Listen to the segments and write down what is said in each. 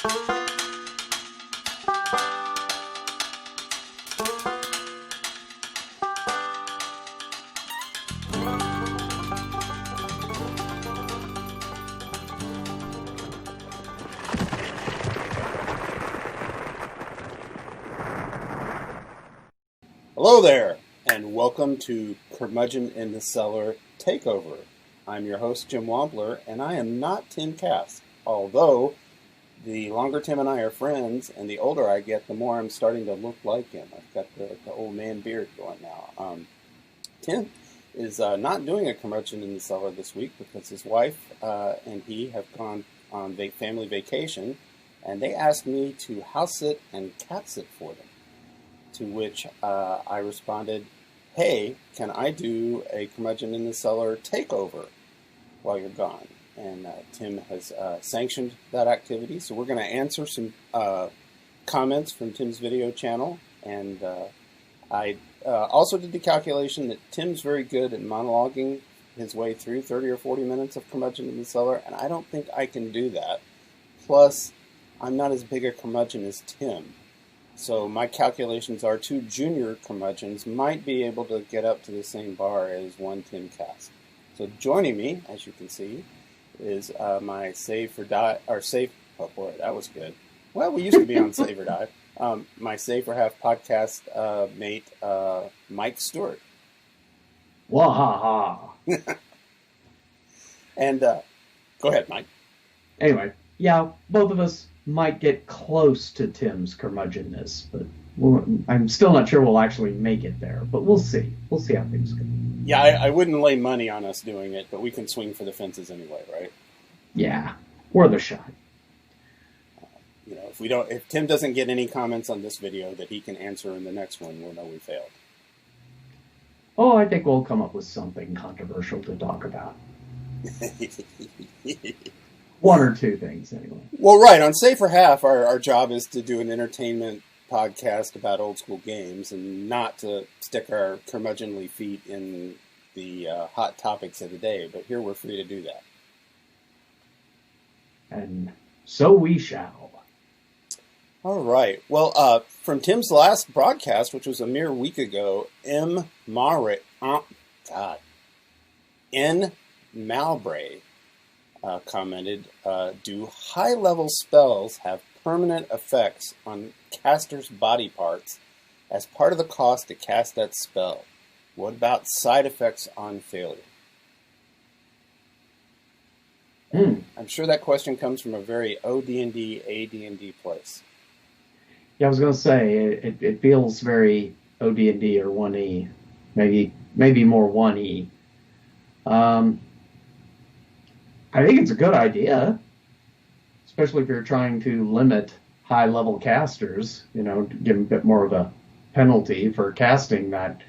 Hello there, and welcome to Curmudgeon in the Cellar TAKEOVER. I'm your host, Jim Wampler, and I am not Tim Kask, although the longer Tim and I are friends, and the older I get, the more I'm starting to look like him. I've got the old man beard going now. Tim is not doing a Curmudgeon in the Cellar this week because his wife and he have gone on family vacation, and they asked me to house sit and cat sit for them. To which I responded, hey, can I do a Curmudgeon in the Cellar takeover while you're gone? And Tim has sanctioned that activity, so we're going to answer some comments from Tim's video channel. And I also did the calculation that Tim's very good at monologuing his way through 30 or 40 minutes of Curmudgeon in the Cellar, and I don't think I can do that. Plus, I'm not as big a curmudgeon as Tim. So my calculations are 2 Junior Curmudgeons might be able to get up to the same bar as one Tim Kask. So joining me, as you can see, is my Save for Die, or Save, oh boy, that was good. Well, we used to be on Save or Die. My Save for Half podcast mate, Mike Stewart. Wahaha. And go ahead, Mike. Anyway, yeah, both of us might get close to Tim's curmudgeonness, but I'm still not sure we'll actually make it there, but we'll see. We'll see how things go. Yeah, I wouldn't lay money on us doing it, but we can swing for the fences anyway, right? Yeah, worth a shot. If Tim doesn't get any comments on this video that he can answer in the next one, we'll know we failed. Oh, I think we'll come up with something controversial to talk about. One or two things, anyway. Well, right. On Save for Half, our job is to do an entertainment podcast about old school games and not to stick our curmudgeonly feet in the hot topics of the day. But here we're free to do that. And so we shall. All right. Well, from Tim's last broadcast, which was a mere week ago, N. Malbray commented, do high-level spells have permanent effects on caster's body parts as part of the cost to cast that spell? What about side effects on failure? I'm sure that question comes from a very OD&D, AD&D place. Yeah, I was going to say, it feels very OD&D or 1E, maybe more 1E. I think it's a good idea, especially if you're trying to limit high-level casters, give them a bit more of a penalty for casting that,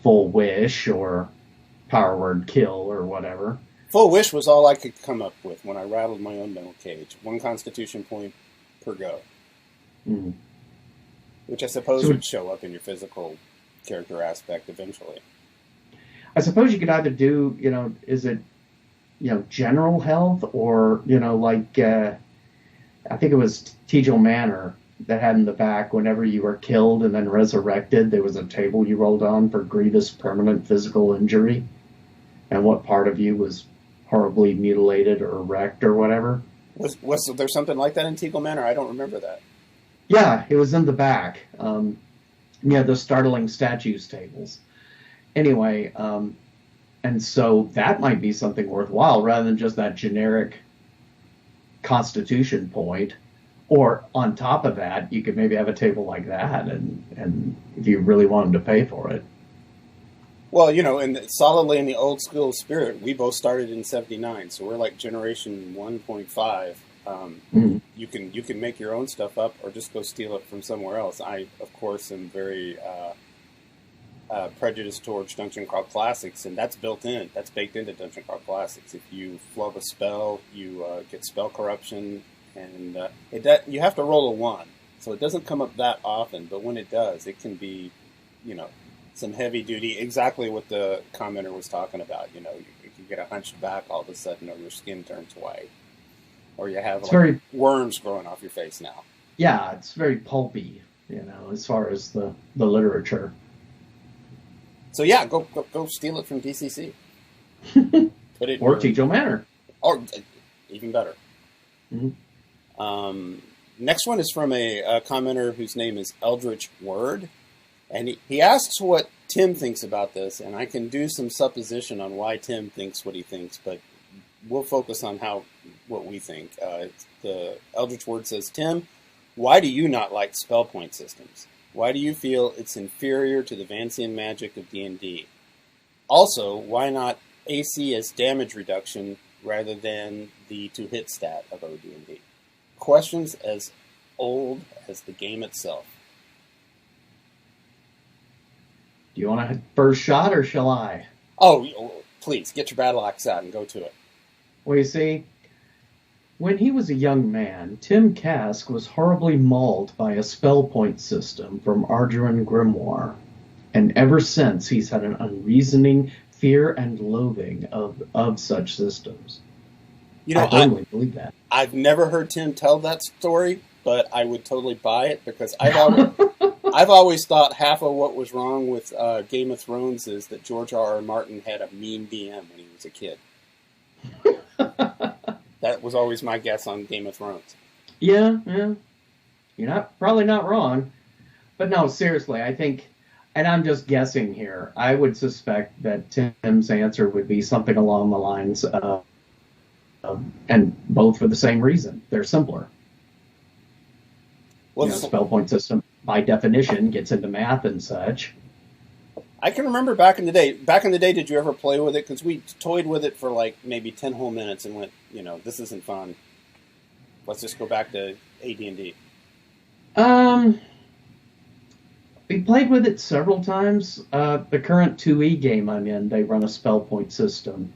full wish or power word kill or whatever. Full wish was all I could come up with when I rattled my own mental cage. 1 constitution point per go. Mm. Which I suppose would show up in your physical character aspect eventually. I suppose you could either do, is it, general health or, I think it was Tegel Manor that had in the back, whenever you were killed and then resurrected, there was a table you rolled on for grievous permanent physical injury and what part of you was horribly mutilated or wrecked or whatever. Was there something like that in Tegel Manor? I don't remember that. Yeah, it was in the back. The startling statues tables. Anyway, and so that might be something worthwhile rather than just that generic constitution point. Or on top of that, you could maybe have a table like that, and if you really want them to pay for it. Well, and solidly in the old school spirit, we both started in '79, so we're like generation 1.5. You can make your own stuff up, or just go steal it from somewhere else. I, of course, am very prejudiced towards Dungeon Crawl Classics, and that's built in. That's baked into Dungeon Crawl Classics. If you flub a spell, you get spell corruption, and you have to roll a 1, so it doesn't come up that often. But when it does, it can be, some heavy duty. Exactly what the commenter was talking about. You can get a hunched back all of a sudden, or your skin turns white. or you have It's very, worms growing off your face now. yeah, it's very pulpy, as far as the literature. So yeah, go steal it from DCC. Put it or Tejo Manor. Or even better. Mm-hmm. Next one is from a commenter whose name is Eldritch Word. And he asks what Tim thinks about this, and I can do some supposition on why Tim thinks what he thinks, but we'll focus on what we think. The Eldritch Word says, Tim, why do you not like spell point systems? Why do you feel it's inferior to the Vancian magic of D&D? Also, why not AC as damage reduction rather than the to-hit stat of OD&D? Questions as old as the game itself. Do you want a first shot, or shall I? Oh, please, get your battle axe out and go to it. Well, you see, when he was a young man, Tim Kask was horribly mauled by a spell point system from Arduous Grimoire. And ever since, he's had an unreasoning fear and loathing of such systems. I totally believe that. I've never heard Tim tell that story, but I would totally buy it, because I've always thought half of what was wrong with Game of Thrones is that George R.R. Martin had a mean DM when he was a kid. That was always my guess on Game of Thrones. Yeah. You're probably not wrong. But no, seriously, I think, and I'm just guessing here, I would suspect that Tim's answer would be something along the lines of, and both for the same reason. They're simpler. Well, spell point system, by definition, gets into math and such. I can remember back in the day. Back in the day, did you ever play with it? Because we toyed with it for like maybe 10 whole minutes and went, this isn't fun. Let's just go back to AD&D. We played with it several times. The current 2E game I'm in, they run a spell point system,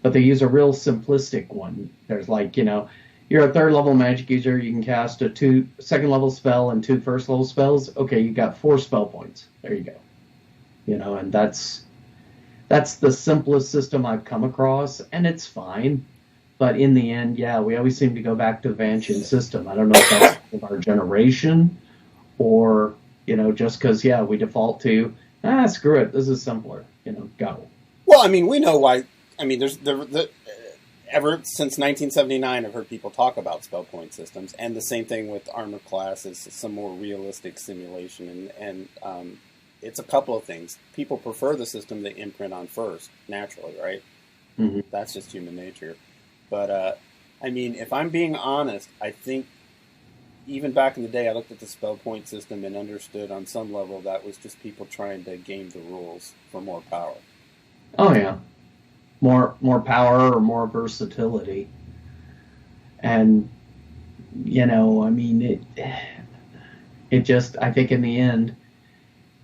but they use a real simplistic one. There's you're a third level magic user, you can cast a 2 second level spell and 2 first level spells. Okay, you got 4 spell points. There you go. And that's the simplest system I've come across, and it's fine. But in the end, yeah, we always seem to go back to the Vancian system. I don't know if that's of our generation, or just because we default to screw it, this is simpler. Go. Well, we know why. There's ever since 1979, I've heard people talk about spell point systems, and the same thing with armor class is some more realistic simulation, and it's a couple of things. People prefer the system they imprint on first, naturally, right? Mm-hmm. That's just human nature. But, if I'm being honest, I think even back in the day, I looked at the spell point system and understood on some level that was just people trying to game the rules for more power. Oh, yeah. More power or more versatility. And, it just, I think in the end,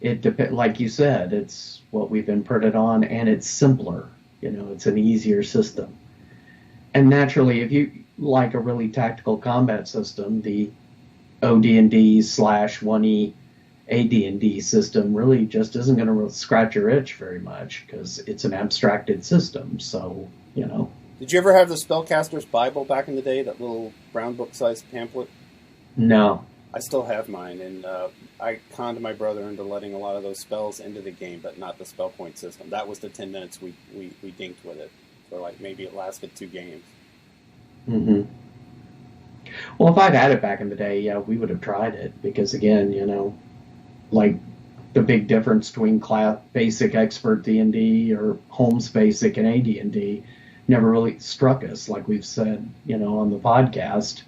it depends, like you said, it's what we've imprinted on, and it's simpler. It's an easier system. And naturally, if you like a really tactical combat system, the OD&D/1E AD&D system really just isn't going to scratch your itch very much, because it's an abstracted system. So, Did you ever have the Spellcaster's Bible back in the day, that little brown book-sized pamphlet? No. I still have mine, and I conned my brother into letting a lot of those spells into the game, but not the spell point system. That was the 10 minutes we dinked with it. For maybe it lasted 2 games. Mm-hmm. Well, if I'd had it back in the day, yeah, we would have tried it, because again, the big difference between basic expert D&D or Holmes basic and AD&D never really struck us. Like we've said, on the podcast,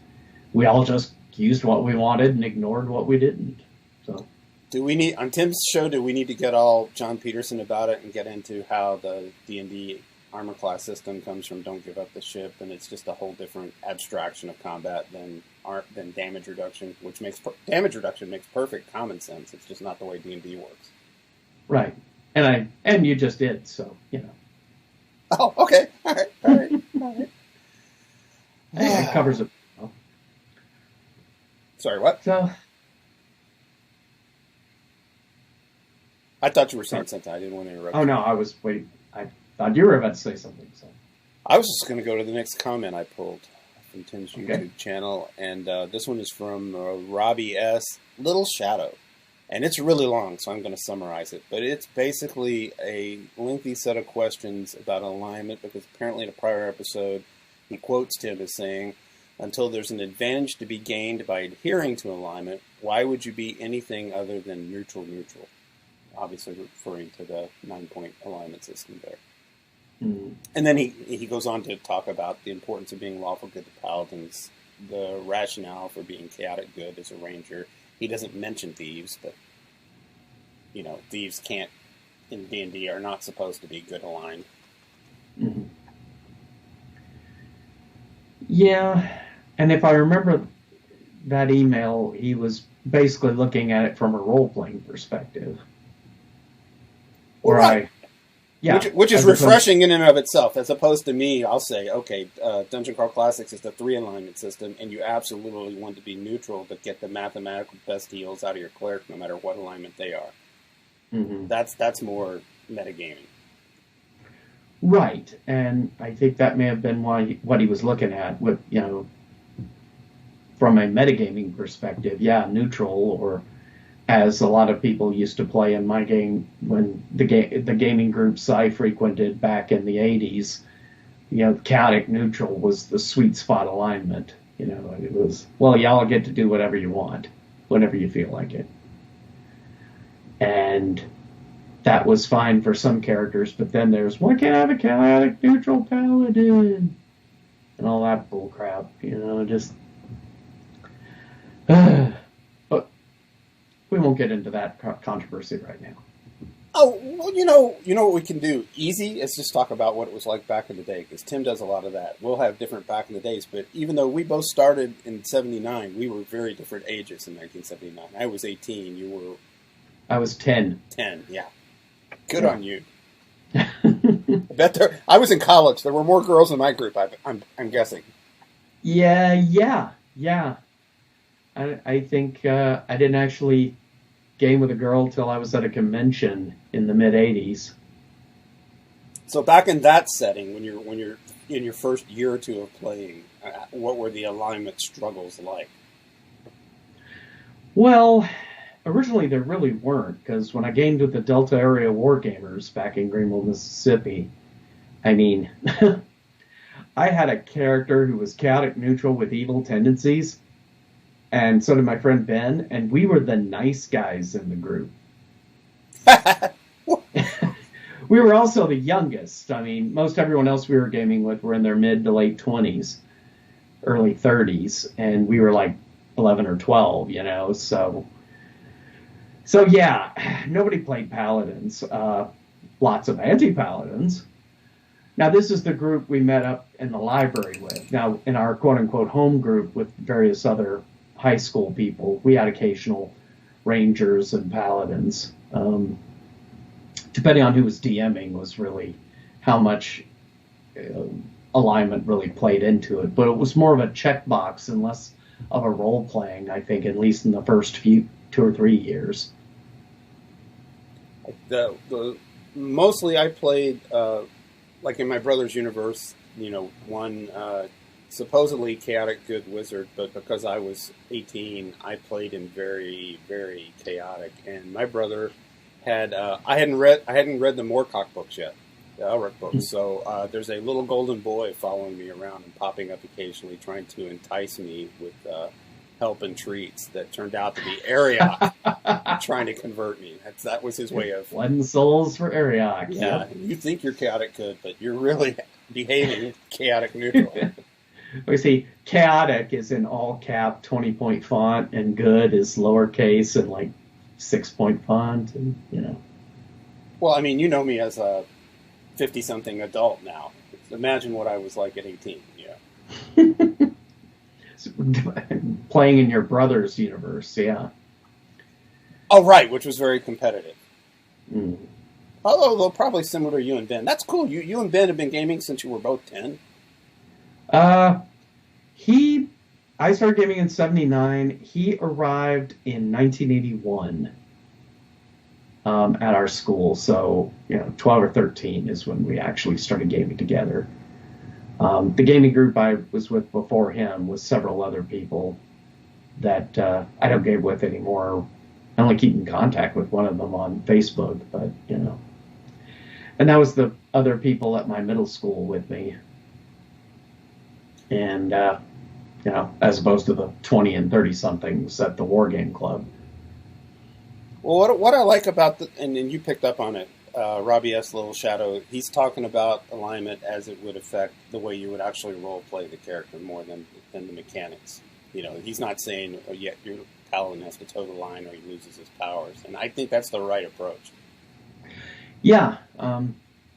we all just used what we wanted and ignored what we didn't. So, do we need, on Tim's show, do we need to get all John Peterson about it and get into how the D&D armor class system comes from Don't Give Up the Ship, and it's just a whole different abstraction of combat than damage reduction, which makes damage reduction makes perfect common sense. It's just not the way D&D works. Right. And you just did, so, Oh, okay. All right. It covers it. Sorry, what? So, I thought you were saying something. I didn't want to interrupt. Oh, no, I was waiting. I thought you were about to say something. So I was just going to go to the next comment I pulled. I from Tim's Okay. YouTube channel, and this one is from Robbie S. Little Shadow. And it's really long, so I'm going to summarize it. But it's basically a lengthy set of questions about alignment, because apparently in a prior episode, he quotes Tim as saying, until there's an advantage to be gained by adhering to alignment, why would you be anything other than neutral? Obviously referring to the 9-point alignment system there. Mm. And then he goes on to talk about the importance of being lawful good to paladins, the rationale for being chaotic good as a ranger. He doesn't mention thieves, but, you know, thieves can't, in D&D, are not supposed to be good aligned. Mm-hmm. Yeah, and if I remember that email, he was basically looking at it from a role-playing perspective. Right. Yeah, which is refreshing in and of itself, as opposed to me. I'll say, okay, Dungeon Crawl Classics is the 3 alignment system, and you absolutely want to be neutral to get the mathematical best deals out of your cleric, no matter what alignment they are. Mm-hmm. That's more metagaming. Right, and I think that may have been what he was looking at with, you know, from a metagaming perspective. Yeah, neutral, or as a lot of people used to play in my game when the gaming groups I frequented back in the 80s, you know, chaotic neutral was the sweet spot alignment. You know, it was, well, y'all get to do whatever you want, whenever you feel like it. And that was fine for some characters, but then there's, why can't I have a chaotic neutral paladin? And all that bullcrap, you know, just... But we won't get into that controversy right now. Oh, well, you know what we can do? Easy is just talk about what it was like back in the day, because Tim does a lot of that. We'll have different back in the days, but even though we both started in 79, we were very different ages in 1979. I was 18, you were... I was 10. 10, yeah. Good on you. I bet I was in college. There were more girls in my group, I'm guessing. Yeah. I think I didn't actually game with a girl till I was at a convention in the mid-'80s. So back in that setting, when you're in your first year or two of playing, what were the alignment struggles like? Well, originally there really weren't, because when I gamed with the Delta Area Wargamers back in Greenville, Mississippi, I mean, I had a character who was chaotic neutral with evil tendencies, and so did my friend Ben, and we were the nice guys in the group. We were also the youngest. I mean, most everyone else we were gaming with were in their mid to late 20s, early 30s, and we were like 11 or 12, you know, so yeah, nobody played paladins. Lots of anti-paladins. Now, this is the group we met up in the library with. Now, in our quote-unquote home group with various other high school people, we had occasional rangers and paladins. Depending on who was DMing was really how much alignment really played into it. But it was more of a checkbox and less of a role-playing, I think, at least in the first 2 or 3 years. Mostly I played, like in my brother's universe, you know, one supposedly chaotic good wizard, but because I was 18, I played him very, very chaotic. And my brother had, I hadn't read the Moorcock books yet, the Elric books. So there's a little golden boy following me around and popping up occasionally, trying to entice me with help and treats that turned out to be Ariok trying to convert me. That was his way of... One souls for Ariok. Yeah, you think you're chaotic good, but you're really behaving chaotic neutral. We see chaotic is in all cap 20-point font, and good is lowercase and like 6-point font, and you know. Well, I mean, you know me as a 50-something adult now. Imagine what I was like at 18. Yeah. Playing in your brother's universe, yeah. Oh, right, which was very competitive. Mm. Although probably similar to you and Ben. That's cool. You and Ben have been gaming since you were both 10. I started gaming in 79. He arrived in 1981 at our school. So, 12 or 13 is when we actually started gaming together. The gaming group I was with before him was several other people that I don't game with anymore. I only keep in contact with one of them on Facebook, but and that was the other people at my middle school with me, and as opposed to the 20 and 30 somethings at the War Game Club. Well, what I like about and you picked up on it, Robbie S. Little Shadow, he's talking about alignment as it would affect the way you would actually role play the character more than the mechanics. He's not saying, oh, yeah, your paladin has to toe the line or he loses his powers. And I think that's the right approach. Yeah,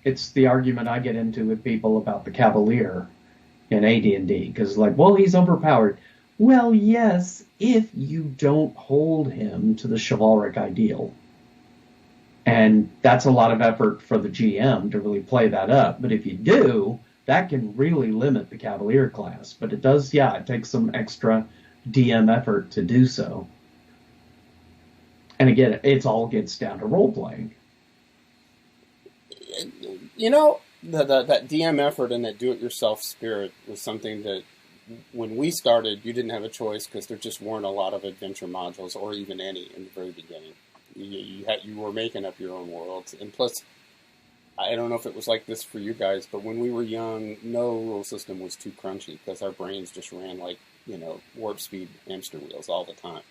it's the argument I get into with people about the Cavalier in AD&D, because well, he's overpowered. Well, yes, if you don't hold him to the chivalric ideal. And that's a lot of effort for the GM to really play that up. But if you do, that can really limit the Cavalier class. But it does, it takes some extra DM effort to do so. And again, it all gets down to role-playing. That DM effort and that do-it-yourself spirit was something that when we started, you didn't have a choice because there just weren't a lot of adventure modules or even any in the very beginning. You were making up your own worlds. And plus, I don't know if it was like this for you guys, but when we were young, no rule system was too crunchy because our brains just ran like, warp speed hamster wheels all the time.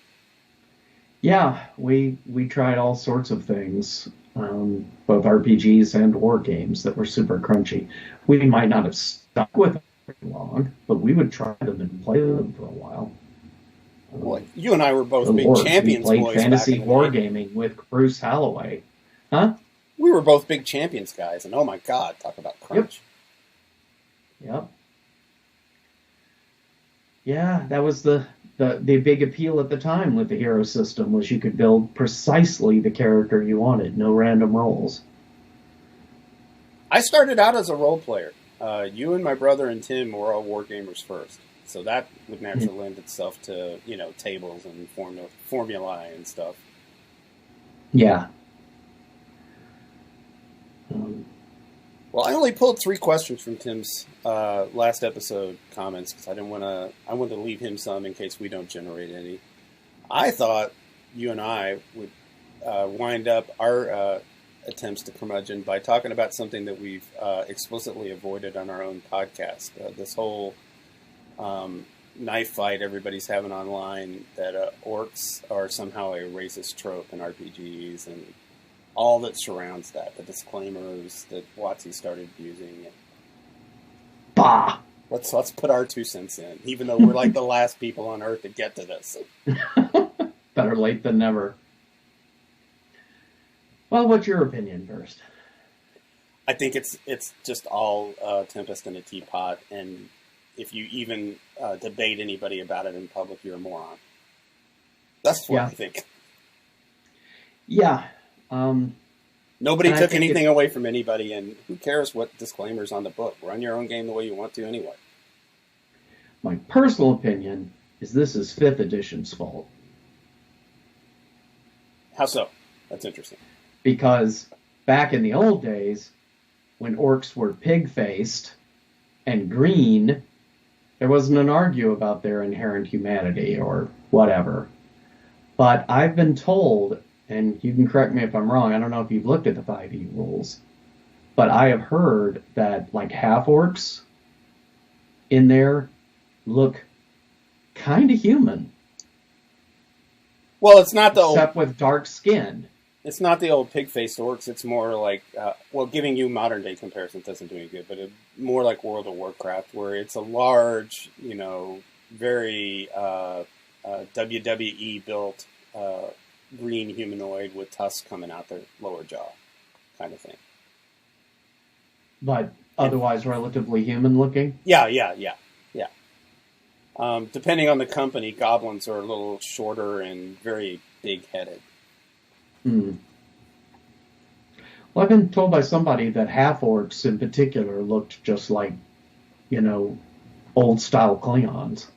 Yeah, we tried all sorts of things, both RPGs and war games that were super crunchy. We might not have stuck with them very long, but we would try them and play them for a while. Well, you and I were both big champions. We played fantasy wargaming with Bruce Holloway. Huh? We were both big champions guys, and oh my God, talk about crunch. Yep. Yeah, that was the big appeal at the time with the hero system, was you could build precisely the character you wanted, no random rolls. I started out as a role player. You and my brother and Tim were all wargamers first. So that would naturally lend itself to, tables and formulae and stuff. Yeah. Well, I only pulled 3 questions from Tim's last episode comments because I wanted to leave him some in case we don't generate any. I thought you and I would wind up our attempts to curmudgeon by talking about something that we've explicitly avoided on our own podcast. This whole knife fight everybody's having online, that orcs are somehow a racist trope in RPGs, and all that surrounds that, the disclaimers that WotC started using. Bah! Let's put our 2 cents in, even though we're like the last people on Earth to get to this. Better late than never. Well, what's your opinion first? I think it's just all tempest in a teapot, and if you even debate anybody about it in public, you're a moron. That's what I think. Yeah. Nobody took anything away from anybody, and who cares what disclaimers on the book? Run your own game the way you want to anyway. My personal opinion is this is 5th edition's fault. How so? That's interesting. Because back in the old days, when orcs were pig-faced and green, there wasn't an argue about their inherent humanity or whatever. But I've been told, and you can correct me if I'm wrong, I don't know if you've looked at the 5e rules, but I have heard that half-orcs in there look kind of human. Well, it's not the except with dark skin. It's not the old pig-faced orcs. It's more like, giving you modern-day comparisons doesn't do any good, but more like World of Warcraft, where it's a large, very WWE-built green humanoid with tusks coming out their lower jaw, kind of thing. But otherwise relatively human-looking? Yeah. Depending on the company, goblins are a little shorter and very big-headed. Well, I've been told by somebody that half-orcs in particular looked just like, old-style Klingons.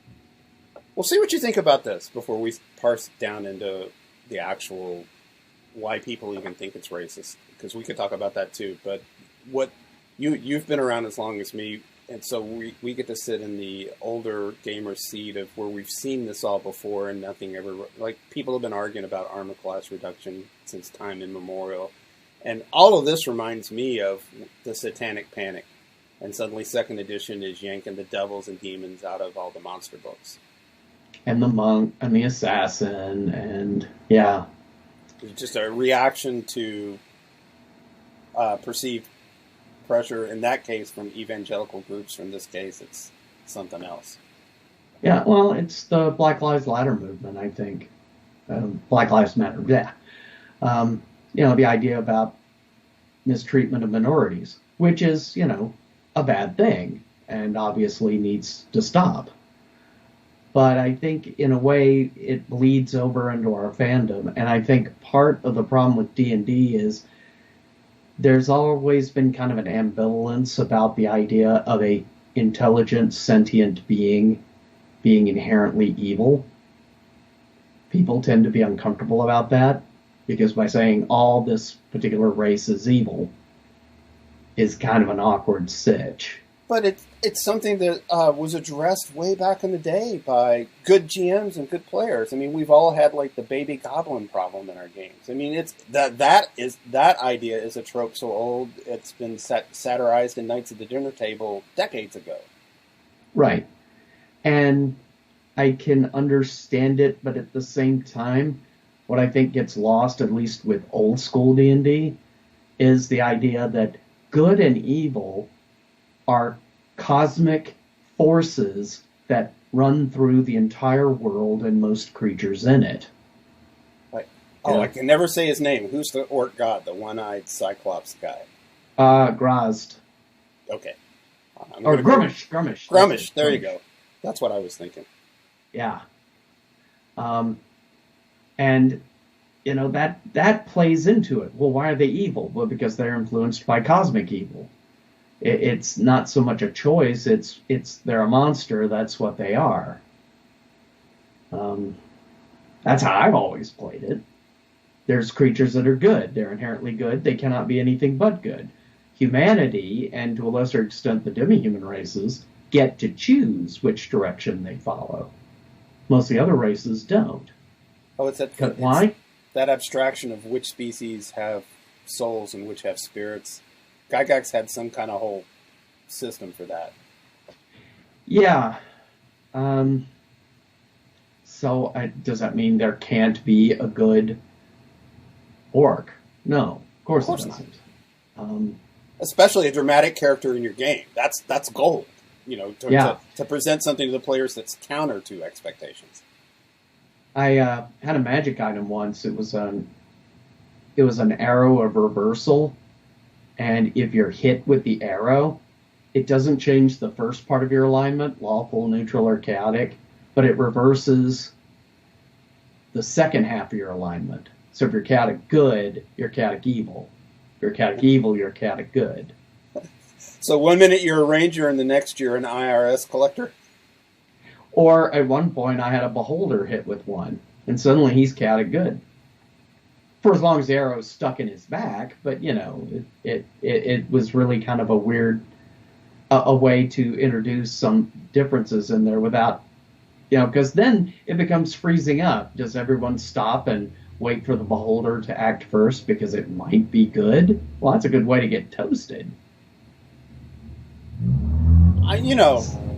Well, see what you think about this before we parse down into the actual why people even think it's racist, because we could talk about that too. But what you've been around as long as me. and so we get to sit in the older gamer seat of where we've seen this all before and nothing ever, like people have been arguing about armor class reduction since time immemorial. And all of this reminds me of the Satanic Panic. And suddenly second edition is yanking the devils and demons out of all the monster books. And the monk and the assassin and yeah. It's just a reaction to perceived pressure, in that case, from evangelical groups. In this case, it's something else. Yeah, well, it's the Black Lives Matter movement, I think. Black Lives Matter, yeah. The idea about mistreatment of minorities, which is, a bad thing and obviously needs to stop. But I think, in a way, it bleeds over into our fandom. And I think part of the problem with D&D is there's always been kind of an ambivalence about the idea of a intelligent, sentient being inherently evil. People tend to be uncomfortable about that because by saying all this particular race is evil is kind of an awkward sitch. But it's something that was addressed way back in the day by good GMs and good players. I mean, we've all had like the baby goblin problem in our games. I mean, it's that idea is a trope so old it's been satirized in Knights of the Dinner Table decades ago. Right, and I can understand it, but at the same time, what I think gets lost, at least with old school D&D, is the idea that good and evil are cosmic forces that run through the entire world and most creatures in it. Like, I can never say his name. Who's the orc god, the one-eyed Cyclops guy? Grazd. Okay. Grummish. Grummish, there you go. That's what I was thinking. Yeah. And, that plays into it. Well, why are they evil? Well, because they're influenced by cosmic evil. It's not so much a choice, it's they're a monster, that's what they are. That's how I've always played it. There's creatures that are good, they're inherently good, they cannot be anything but good. Humanity, and to a lesser extent the demi-human races, get to choose which direction they follow. Most of the other races don't. Oh, why? That abstraction of which species have souls and which have spirits. Gygax had some kind of whole system for that. Yeah. So does that mean there can't be a good orc? No, of course it doesn't. Especially a dramatic character in your game. That's gold. To present something to the players that's counter to expectations. I had a magic item once. It was an arrow of reversal. And if you're hit with the arrow, it doesn't change the first part of your alignment, lawful, neutral, or chaotic, but it reverses the second half of your alignment. So if you're chaotic good, you're chaotic evil. If you're chaotic evil, you're chaotic good. So one minute you're a ranger and the next you're an IRS collector? Or at one point I had a beholder hit with one, and suddenly he's chaotic good. For as long as the arrow is stuck in his back, but it was really kind of a weird a way to introduce some differences in there without, because then it becomes freezing up. Does everyone stop and wait for the beholder to act first because it might be good? Well, that's a good way to get toasted.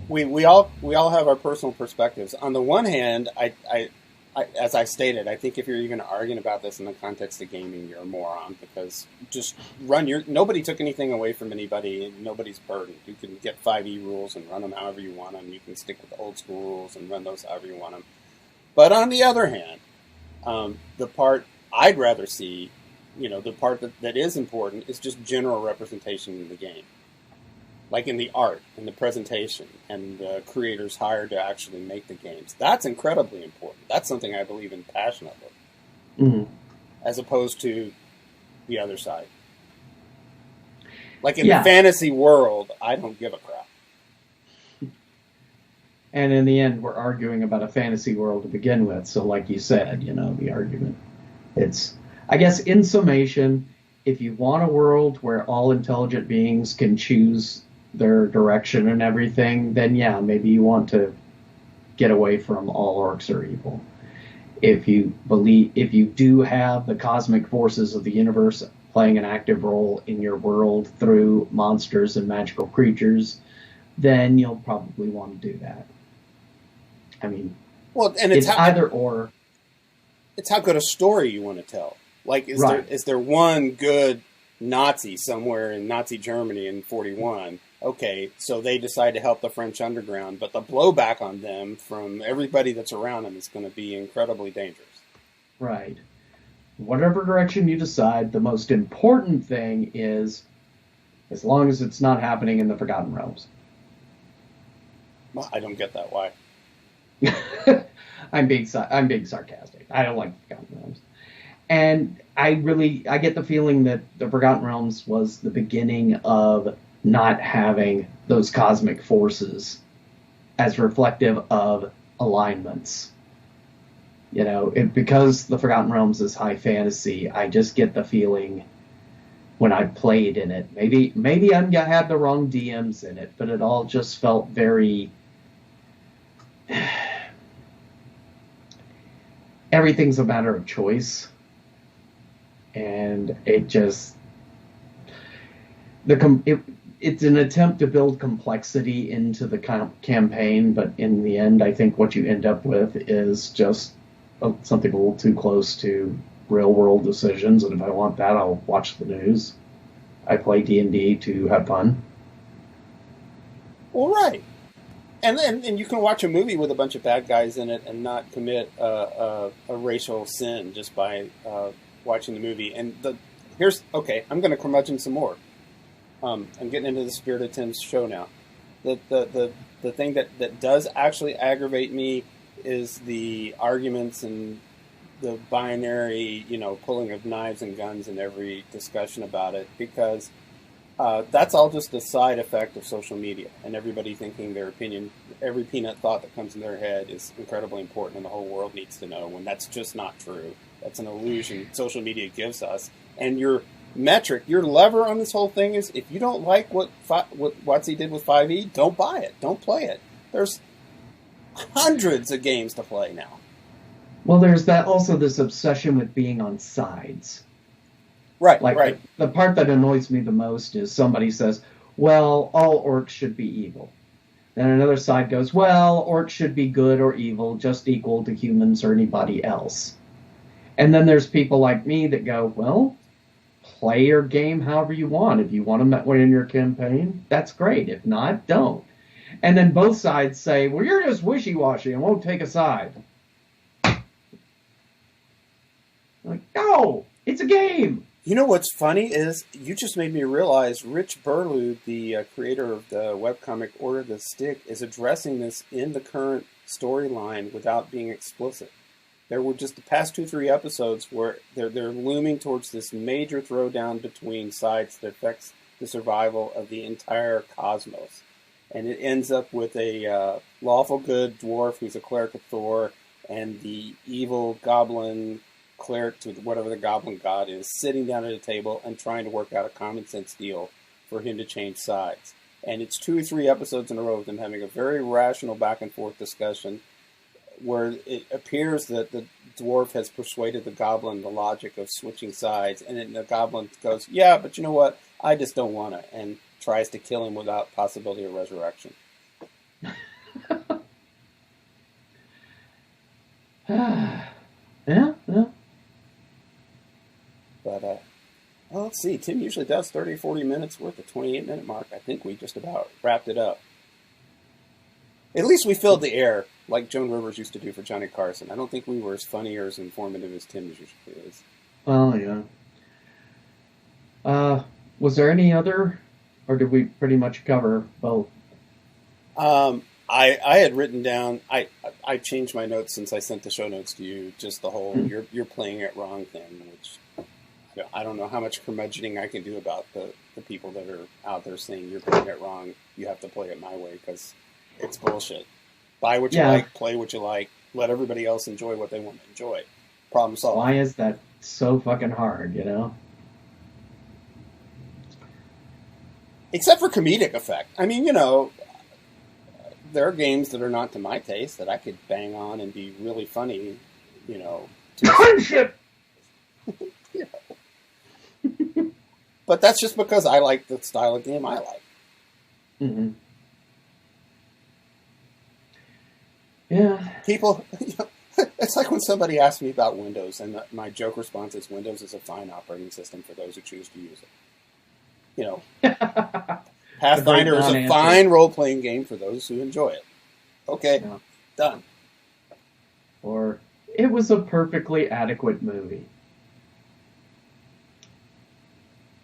We all have our personal perspectives. On the one hand, I as I stated, I think if you're even arguing about this in the context of gaming, you're a moron, because just nobody took anything away from anybody, and nobody's burdened. You can get 5e rules and run them however you want them. You can stick with the old school rules and run those however you want them. But on the other hand, the part I'd rather see, the part that is important is just general representation in the game. Like in the art, in the presentation, and the creators hired to actually make the games. That's incredibly important. That's something I believe in passionately. Mm-hmm. As opposed to the other side. Like in the fantasy world, I don't give a crap. And in the end, we're arguing about a fantasy world to begin with. So like you said, the argument. I guess in summation, if you want a world where all intelligent beings can choose their direction and everything, then yeah, maybe you want to get away from all orcs are evil. If you do have the cosmic forces of the universe playing an active role in your world through monsters and magical creatures, then you'll probably want to do that. I mean, well, and it's either or. It's how good a story you want to tell. Like, is there one good Nazi somewhere in Nazi Germany in 1941? Okay, so they decide to help the French underground, but the blowback on them from everybody that's around them is going to be incredibly dangerous. Right. Whatever direction you decide, the most important thing is, as long as it's not happening in the Forgotten Realms. Well, I don't get that. Why? I'm being sarcastic. I don't like the Forgotten Realms. And I get the feeling that the Forgotten Realms was the beginning of not having those cosmic forces as reflective of alignments. You know, because the Forgotten Realms is high fantasy, I just get the feeling when I played in it, maybe I had the wrong DMs in it, but it all just felt very... Everything's a matter of choice. And it just... It's an attempt to build complexity into the campaign, but in the end, I think what you end up with is just something a little too close to real-world decisions, and if I want that, I'll watch the news. I play D&D to have fun. Well, right. And you can watch a movie with a bunch of bad guys in it and not commit a racial sin just by watching the movie. And I'm going to curmudgeon some more. I'm getting into the spirit of Tim's show now. The thing that does actually aggravate me is the arguments and the binary, pulling of knives and guns in every discussion about it, because that's all just a side effect of social media and everybody thinking their opinion, every peanut thought that comes in their head is incredibly important and the whole world needs to know, when that's just not true. That's an illusion social media gives us. And your metric, your lever on this whole thing is, if you don't like what WotC did with 5e, don't buy it. Don't play it. There's hundreds of games to play now. Well, there's this obsession with being on sides. Right, right. The part that annoys me the most is somebody says, well, all orcs should be evil. Then another side goes, well, orcs should be good or evil, just equal to humans or anybody else. And then there's people like me that go, well, play your game however you want. If you want to win in your campaign, that's great. If not, don't. And then both sides say, well, you're just wishy-washy and won't take a side. Like, no, it's a game. You know what's funny is you just made me realize Rich Burlew, the creator of the webcomic Order the Stick, is addressing this in the current storyline without being explicit. There were just the past 2-3 episodes where they're looming towards this major throwdown between sides that affects the survival of the entire cosmos. And it ends up with a lawful good dwarf who's a cleric of Thor and the evil goblin cleric to whatever the goblin god is, sitting down at a table and trying to work out a common sense deal for him to change sides. And it's 2 or 3 episodes in a row of them having a very rational back and forth discussion where it appears that the dwarf has persuaded the goblin the logic of switching sides, and then the goblin goes, yeah, but you know what, I just don't want to, and tries to kill him without possibility of resurrection. Yeah. But, well, let's see. Tim usually does 30 or 40 minutes worth, the 28-minute mark. I think we just about wrapped it up. At least we filled the air like Joan Rivers used to do for Johnny Carson. I don't think we were as funny or as informative as Tim usually is. Well, yeah. Was there any other, or did we pretty much cover both? I had written down, I changed my notes since I sent the show notes to you, just the whole you're playing it wrong thing, which I don't know how much curmudgeoning I can do about the people that are out there saying you're playing it wrong, you have to play it my way, because it's bullshit. Buy what you like, play what you like, let everybody else enjoy what they want to enjoy. Problem solved. Why is that so fucking hard, Except for comedic effect. I mean, there are games that are not to my taste that I could bang on and be really funny, Friendship! But that's just because I like the style of game I like. Mm-hmm. Yeah. People, it's like when somebody asks me about Windows, and my joke response is, Windows is a fine operating system for those who choose to use it. Pathfinder is a fine role-playing game for those who enjoy it. Okay, yeah. Done. Or, it was a perfectly adequate movie.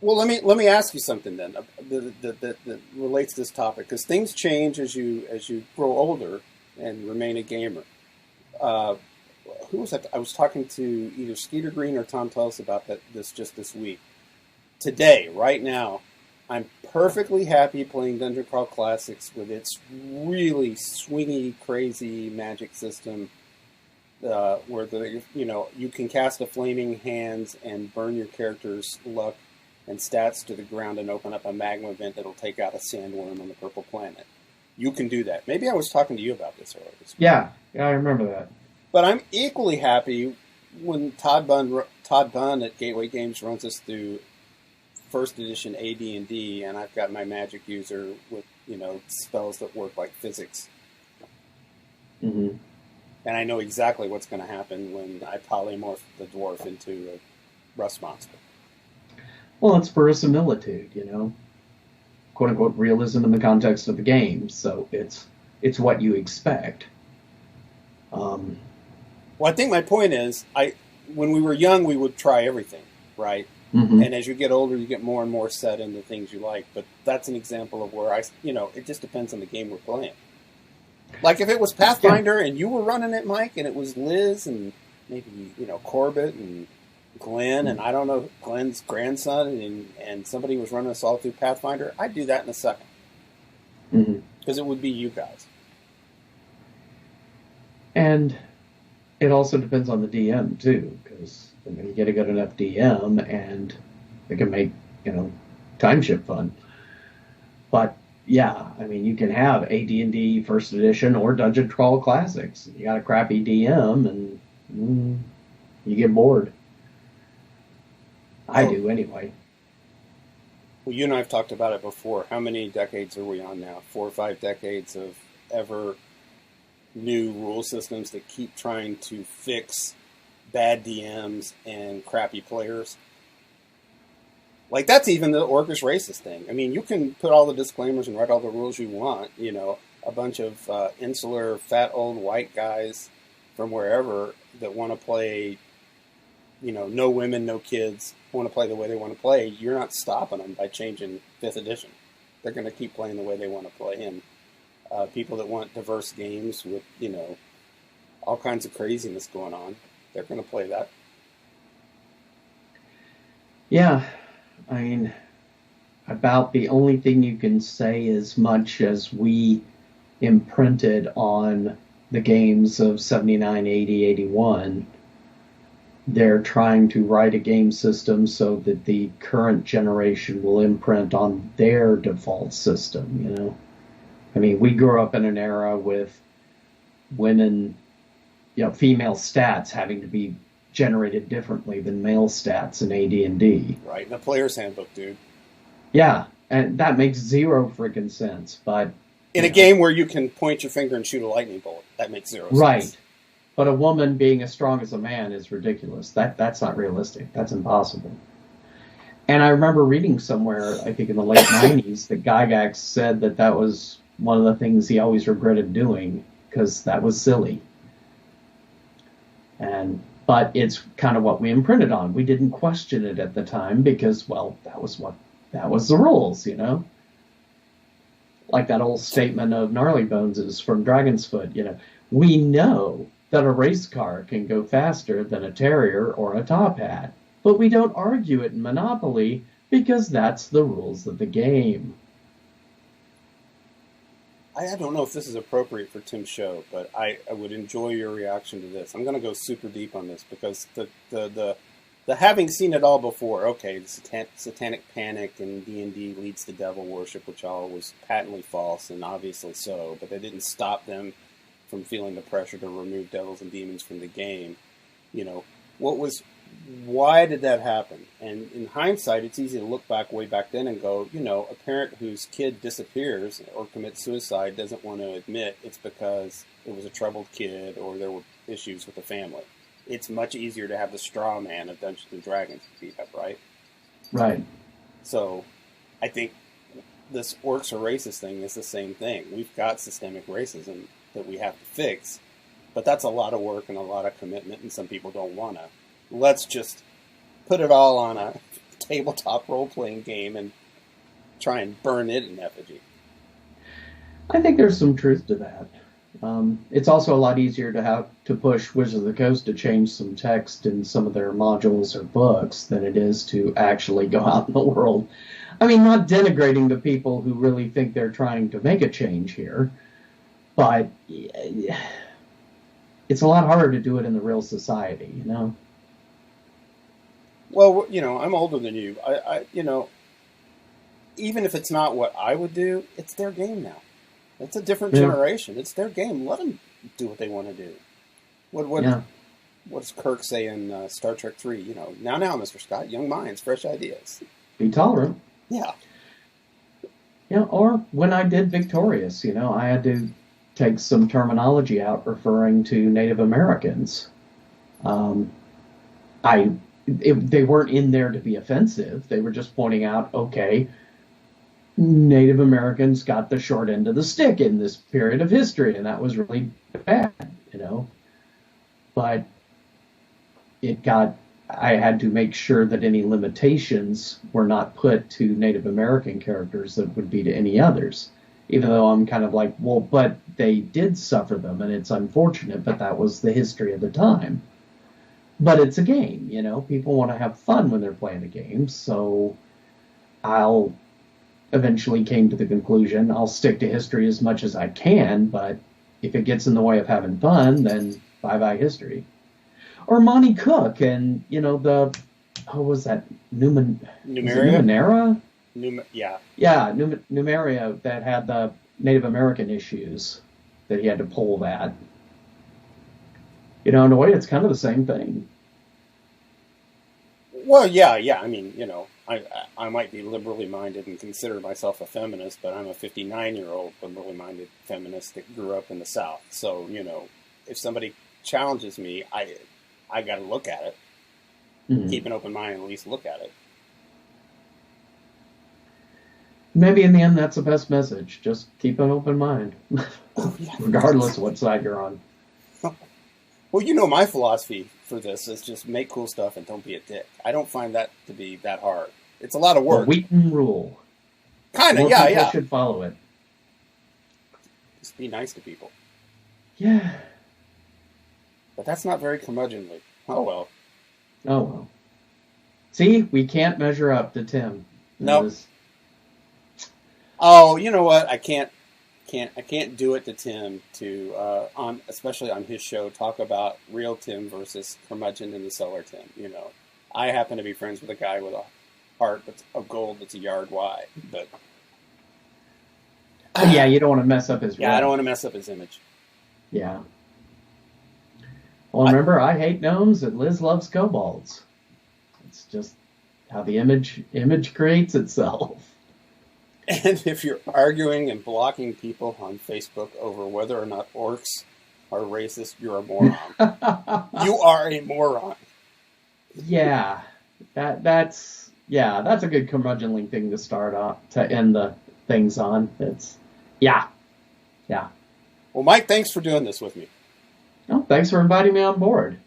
Well, let me ask you something then that relates to this topic, because things change as you grow older and remain a gamer. Who was that? I was talking to either Skeeter Green or Tom Tullis about this week. Today, right now, I'm perfectly happy playing Dungeon Crawl Classics with its really swingy, crazy magic system, where you can cast a flaming hands and burn your character's luck and stats to the ground and open up a magma vent that'll take out a sandworm on the purple planet. You can do that. Maybe I was talking to you about this earlier. Yeah, I remember that. But I'm equally happy when Todd Bunn at Gateway Games runs us through first edition AD&D, and I've got my magic user with spells that work like physics. Mm-hmm. And I know exactly what's going to happen when I polymorph the dwarf into a rust monster. Well, it's verisimilitude, quote-unquote realism in the context of the game, so it's what you expect. Well, I think my point is, when we were young, we would try everything, right? Mm-hmm. And as you get older, you get more and more set into things you like. But that's an example of where it just depends on the game we're playing. Like if it was Pathfinder and you were running it, Mike, and it was Liz and maybe, Corbett and Glenn, and I don't know, Glenn's grandson, and somebody was running us all through Pathfinder, I'd do that in a second. Because it would be you guys. And it also depends on the DM, too, because you get a good enough DM, and it can make, time ship fun. But, yeah, you can have AD&D First Edition or Dungeon Crawl Classics. You got a crappy DM, and you get bored. I do, anyway. Well, you and I have talked about it before. How many decades are we on now? 4 or 5 decades of ever new rule systems that keep trying to fix bad DMs and crappy players. Like, that's even the Orcish racist thing. You can put all the disclaimers and write all the rules you want. A bunch of insular, fat, old white guys from wherever that want to play, no women, no kids, want to play the way they want to play. You're not stopping them by changing 5th edition. They're going to keep playing the way they want to play. And people that want diverse games with, all kinds of craziness going on, they're going to play that. Yeah. About the only thing you can say as much as we imprinted on the games of 79, 80, 81, they're trying to write a game system so that the current generation will imprint on their default system, we grew up in an era with women, female stats having to be generated differently than male stats in AD&D. Right, in the player's handbook, dude. Yeah, and that makes zero freaking sense, but... In a game where you can point your finger and shoot a lightning bolt, that makes zero sense. Right. But a woman being as strong as a man is ridiculous. That's not realistic. That's impossible. And I remember reading somewhere, I think in the late 90s, that Gygax said that was one of the things he always regretted doing, because that was silly. But it's kind of what we imprinted on. We didn't question it at the time because, well, that was the rules, Like that old statement of Gnarly Bones' from Dragon's Foot, we know that a race car can go faster than a terrier or a top hat, but we don't argue it in Monopoly because that's the rules of the game. I don't know if this is appropriate for Tim's show, but I would enjoy your reaction to this. I'm going to go super deep on this because the the having seen it all before, okay, the satanic panic and D&D leads to devil worship, which all was patently false, and obviously so, but that didn't stop them from feeling the pressure to remove devils and demons from the game. You know, why did that happen? And in hindsight, it's easy to look back way back then and go, you know, a parent whose kid disappears or commits suicide doesn't want to admit it's because it was a troubled kid or there were issues with the family. It's much easier to have the straw man of Dungeons & Dragons beat up, right? Right. So I think this orcs or racist thing is the same thing. We've got systemic racism that we have to fix, but that's a lot of work and a lot of commitment, and some people don't want to. Let's just put it all on a tabletop role-playing game and try and burn it in effigy. I think there's some truth to that. It's also a lot easier to have to push Wizards of the Coast to change some text in some of their modules or books than it is to actually go out in the world. I mean, not denigrating the people who really think they're trying to make a change here, but it's a lot harder to do it in the real society, you know? Well, you know, I'm older than you. You know, even if it's not what I would do, it's their game now. It's a different generation. It's their game. Let them do what they want to do. What does Kirk say in Star Trek 3? You know, now, Mr. Scott, young minds, fresh ideas. Be tolerant. Yeah. Yeah, or when I did Victorious, you know, I had to take some terminology out referring to Native Americans. They weren't in there to be offensive. They were just pointing out, okay, Native Americans got the short end of the stick in this period of history, and that was really bad, you know. But I had to make sure that any limitations were not put to Native American characters that would be to any others. Even though I'm kind of like, well, but they did suffer them, and it's unfortunate, but that was the history of the time. But it's a game, you know. People want to have fun when they're playing a game, so I'll eventually came to the conclusion I'll stick to history as much as I can, but if it gets in the way of having fun, then bye-bye history. Or Monty Cook and, you know, what was that? Numenera? Yeah. Yeah, Numeria that had the Native American issues that he had to pull that. You know, in a way, it's kind of the same thing. Well, yeah. I mean, you know, I might be liberally minded and consider myself a feminist, but I'm a 59-year-old liberally minded feminist that grew up in the South. So, you know, if somebody challenges me, I got to look at it. Mm-hmm. Keep an open mind and at least look at it. Maybe in the end, that's the best message. Just keep an open mind, Yeah. Regardless of what side you're on. Well, you know, my philosophy for this is just make cool stuff and don't be a dick. I don't find that to be that hard. It's a lot of work. The Wheaton rule. Kind of, yeah. People should follow it. Just be nice to people. Yeah. But that's not very curmudgeonly. Oh, well. Oh, well. See, we can't measure up to Tim. No. Nope. Oh, you know what? I can't do it to Tim to especially on his show, talk about real Tim versus Curmudgeon and the Cellar Tim. You know, I happen to be friends with a guy with a heart of gold that's a yard wide, but yeah, you don't want to mess up his. Yeah, I don't want to mess up his image. Yeah. Well, remember, I hate gnomes and Liz loves kobolds. It's just how the image creates itself. And if you're arguing and blocking people on Facebook over whether or not orcs are racist, you're a moron. You are a moron. Yeah, that's a good curmudgeonly thing to start off, to end the things on. Yeah. Well, Mike, thanks for doing this with me. Oh, thanks for inviting me on board.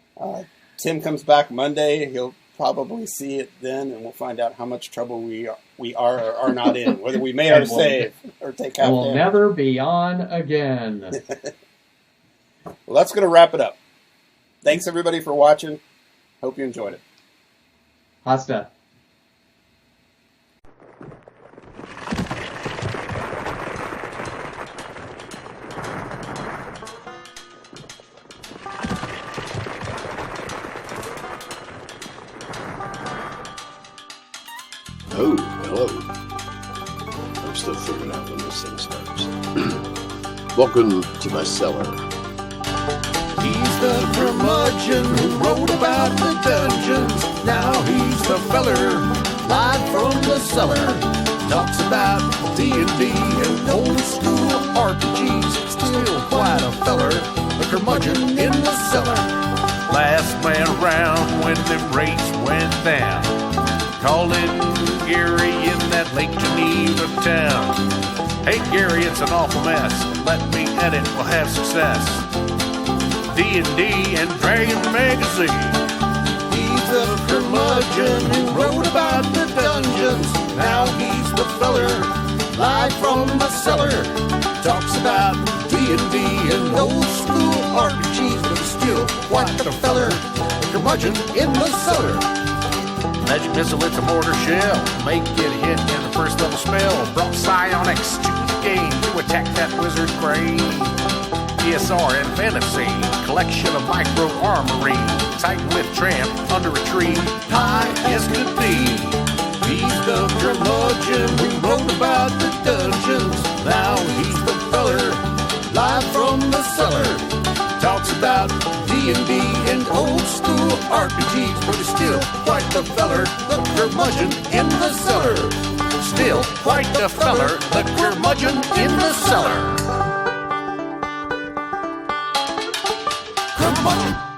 Tim comes back Monday. He'll probably see it then, and we'll find out how much trouble we are or are not in, whether we made our save or take half. We'll never be on again. Well, that's going to wrap it up. Thanks, everybody, for watching. Hope you enjoyed it. Hasta. Hello. I'm still figuring out when this thing starts. Welcome to my cellar. He's the curmudgeon who wrote about the dungeons. Now he's the feller, live from the cellar. Talks about D&D and old school RPGs. Still quite a feller, the curmudgeon in the cellar. Last man around when them rates went down. Calling Gary in that Lake Geneva town. Hey Gary, it's an awful mess. Let me edit, we'll have success. D&D and Dragon Magazine. He's the curmudgeon who wrote about the dungeons. Now he's the feller, live from the cellar. Talks about D&D and old school RPGs, but he's still quite the feller, the curmudgeon in the cellar. Magic missile, it's a mortar shell. Make it hit in the first level spell. Brought psionics to the game to attack that wizard crane. PSR and fantasy, collection of micro armory. Titan with tramp under a tree, high as could be. He's the curmudgeon who wrote about the dungeons. Now he's the feller, live from the cellar. Talks about D&D and old school RPGs, but he's still quite the feller, the curmudgeon in the cellar. Still quite the feller, the curmudgeon in the cellar. Curmudgeon.